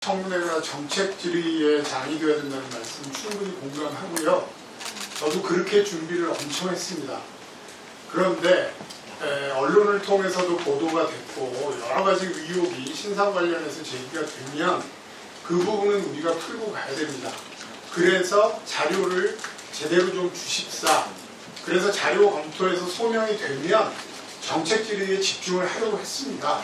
청문회가 정책 질의의 장이 되어야 된다는 말씀 충분히 공감하고요. 저도 그렇게 준비를 엄청 했습니다. 그런데 언론을 통해서도 보도가 됐고 여러 가지 의혹이 신상 관련해서 제기가 되면 그 부분은 우리가 풀고 가야 됩니다. 그래서 자료를 제대로 좀 주십사. 그래서 자료 검토에서 소명이 되면 정책 질의에 집중을 하려고 했습니다.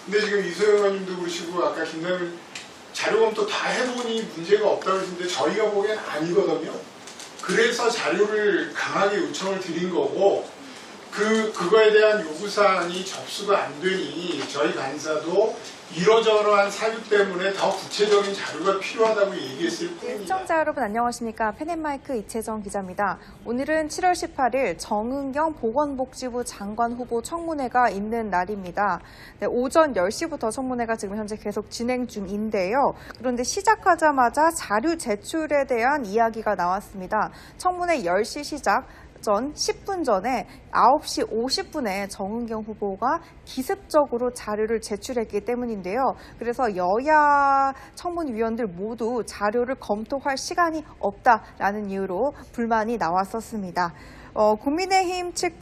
근데 지금 이소영 의원님도 그러시고 아까 김남일 자료 검토 다 해보니 문제가 없다고 하시는데 저희가 보기엔 아니거든요. 그래서 자료를 강하게 요청을 드린 거고 그거에 대한 요구사항이 접수가 안 되니 저희 간사도 이러저러한 사유 때문에 더 구체적인 자료가 필요하다고 얘기했을 뿐입니다. 시청자 여러분 안녕하십니까. 펜앤마이크 이채정 기자입니다. 오늘은 7월 18일 정은경 보건복지부 장관 후보 청문회가 있는 날입니다. 네, 오전 10시부터 청문회가 지금 현재 계속 진행 중인데요. 그런데 시작하자마자 자료 제출에 대한 이야기가 나왔습니다. 청문회 10시 시작 전 10분 전에 9시 50분에 정은경 후보가 기습적으로 자료를 제출했기 때문인데요. 그래서 여야 청문위원들 모두 자료를 검토할 시간이 없다라는 이유로 불만이 나왔었습니다. 국민의힘 측이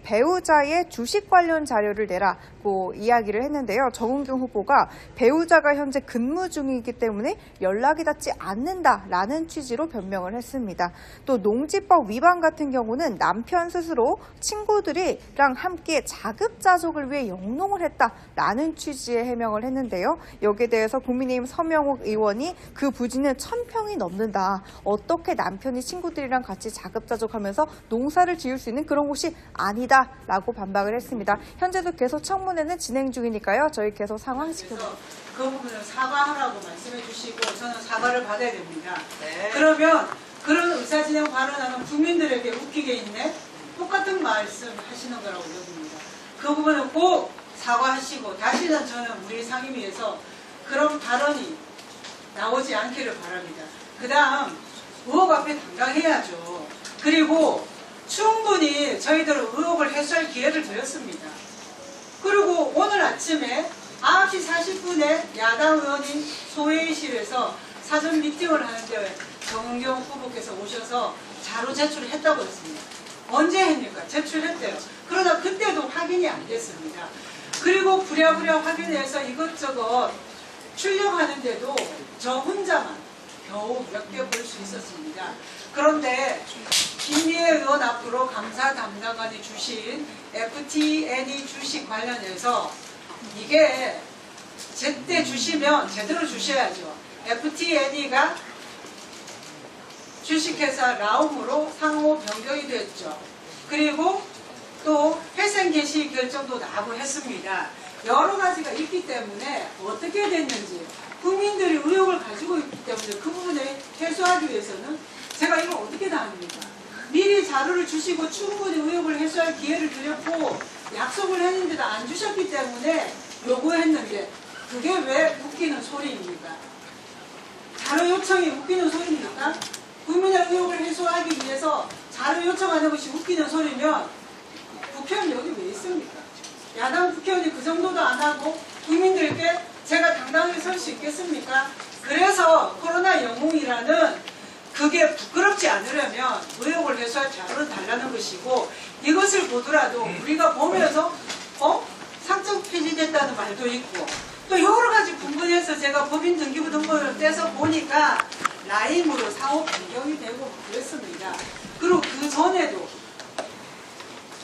배우자의 주식 관련 자료를 내라고 이야기를 했는데요. 정은경 후보가 배우자가 현재 근무 중이기 때문에 연락이 닿지 않는다라는 취지로 변명을 했습니다. 또 농지법 위반 같은 경우는 남편 스스로 친구들이랑 함께 자급자족을 위해 영농을 했다라는 취지의 해명을 했는데요. 여기에 대해서 국민의힘 서명욱 의원이 그 부지는 1000평이 넘는다. 어떻게 남편이 친구들이랑 같이 자급자족하면서 농사를 지을 수 있는 그런 곳이 아니다라고 반박을 했습니다. 현재도 계속 청문회는 진행 중이니까요. 저희 계속 상황 지켜보겠습니다. 그 부분을 사과하라고 말씀해 주시고 저는 사과를 받아야 됩니다. 네. 그러면 그런 의사진행 발언하는 국민들에게 웃기게 있네? 똑같은 말씀 하시는 거라고 여깁니다. 그 부분은 꼭 사과하시고 다시는 저는 우리 상임위에서 그런 발언이 나오지 않기를 바랍니다. 그 다음 의혹 앞에 당당해야죠. 그리고 충분히 저희들 의혹을 해소할 기회를 드렸습니다. 그리고 오늘 아침에 9시 40분에 야당 의원인 소회의실에서 사전 미팅을 하는데 정은경 후보께서 오셔서 자료 제출을 했다고 했습니다. 언제 했습니까? 제출했대요. 그러나 그때도 확인이 안 됐습니다. 그리고 부랴부랴 확인해서 이것저것 출력하는데도 저 혼자만 겨우 몇 개 볼 수 있었습니다. 그런데 김미애 의원 앞으로 감사 담당관이 주신 FTNE 주식 관련해서 이게 제때 주시면 제대로 주셔야죠. FTNE가 주식회사 라움으로 상호 변경이 됐죠. 그리고 또 회생 개시 결정도 나고 했습니다. 여러 가지가 있기 때문에 어떻게 됐는지 국민들이 의혹을 가지고 있기 때문에 그 부분을 해소하기 위해서는 제가 이걸 어떻게 다 합니까? 미리 자료를 주시고 충분히 의혹을 해소할 기회를 드렸고 약속을 했는데도 안 주셨기 때문에 요구했는데 그게 왜 웃기는 소리입니까? 자료 요청이 웃기는 소리입니까? 국민의 의혹을 해소하기 위해서 자료 요청하는 것이 웃기는 소리면 국회의원 여기 왜 있습니까? 야당 국회의원이 그 정도도 안 하고 국민들께 제가 당당하게 설 수 있겠습니까? 그래서 코로나 영웅이라는 그게 부끄럽지 않으려면 의혹을 해소할 자료를 달라는 것이고 이것을 보더라도 우리가 보면서 상적 폐지됐다는 말도 있고 또 여러 가지 분분해서 제가 법인 등기부 등본을 떼서 보니까 라임으로 상호 변경이 되고 그랬습니다. 그리고 그 전에도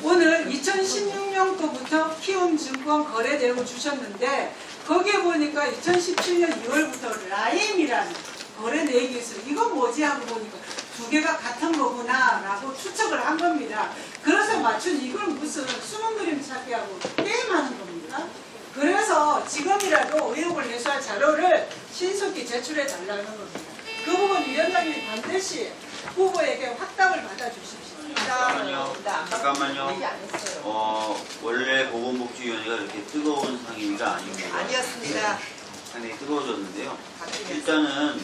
오늘 2016년도부터 키움증권 거래대금 주셨는데 거기에 보니까 2017년 2월부터 라임이라는 거래 내역이 있어요. 이건 뭐지 하고 보니까 두 개가 같은 거구나 라고 추측을 한 겁니다. 그래서 맞춘 이걸 무슨 숨은 그림 찾기 하고 게임하는 겁니까? 그래서 지금이라도 의혹을 해소할 자료를 신속히 제출해 달라는 겁니다. 그 부분 위원장님이 반드시 후보에게 확답을 받아주십시오. 잠깐만요. 원래 보건복지위원회가 이렇게 뜨거운 상임위가 아닙니다. 아니었습니다. 상당히 뜨거워졌는데요. 일단은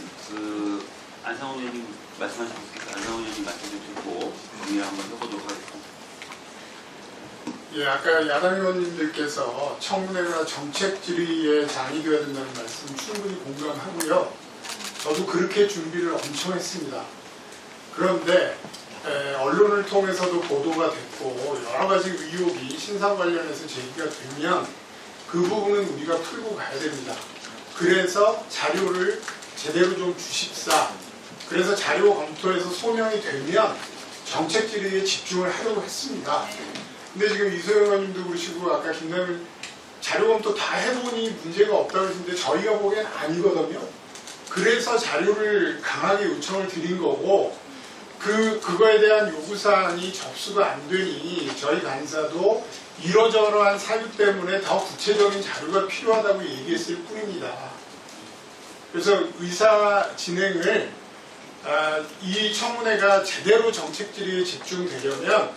안상훈 의원님 말씀하신 안상훈 의원님 말씀 좀 듣고 정리를 한번 해보도록 하겠습니다. 예, 아까 야당 의원님들께서 청문회가 정책 질의의 장이 되어야 된다는 말씀 충분히 공감하고요. 저도 그렇게 준비를 엄청 했습니다. 그런데 언론을 통해서도 보도가 됐고 여러 가지 의혹이 신상 관련해서 제기가 되면 그 부분은 우리가 풀고 가야 됩니다. 그래서 자료를 제대로 좀 주십사. 그래서 자료 검토에서 소명이 되면 정책 질의에 집중을 하려고 했습니다. 근데 지금 이소영 의원님도 그러시고 아까 김남일 자료 검토 다 해보니 문제가 없다고 그러시는데 저희가 보기엔 아니거든요. 그래서 자료를 강하게 요청을 드린 거고 그거에 대한 요구사항이 접수가 안 되니 저희 간사도 이러저러한 사유 때문에 더 구체적인 자료가 필요하다고 얘기했을 뿐입니다. 그래서 의사 진행을 이 청문회가 제대로 정책 질의에 집중되려면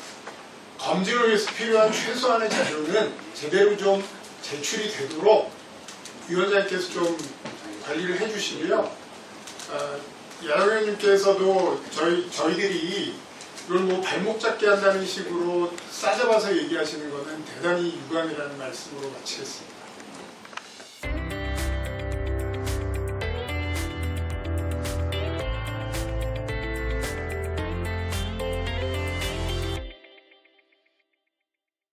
검증을 위해서 필요한 최소한의 자료는 제대로 좀 제출이 되도록 위원장께서 좀 관리를 해주시고요. 야당 의원님께서도 저희들이 이걸 뭐 발목 잡게 한다는 식으로 싸잡아서 얘기하시는 것은 대단히 유감이라는 말씀으로 마치겠습니다.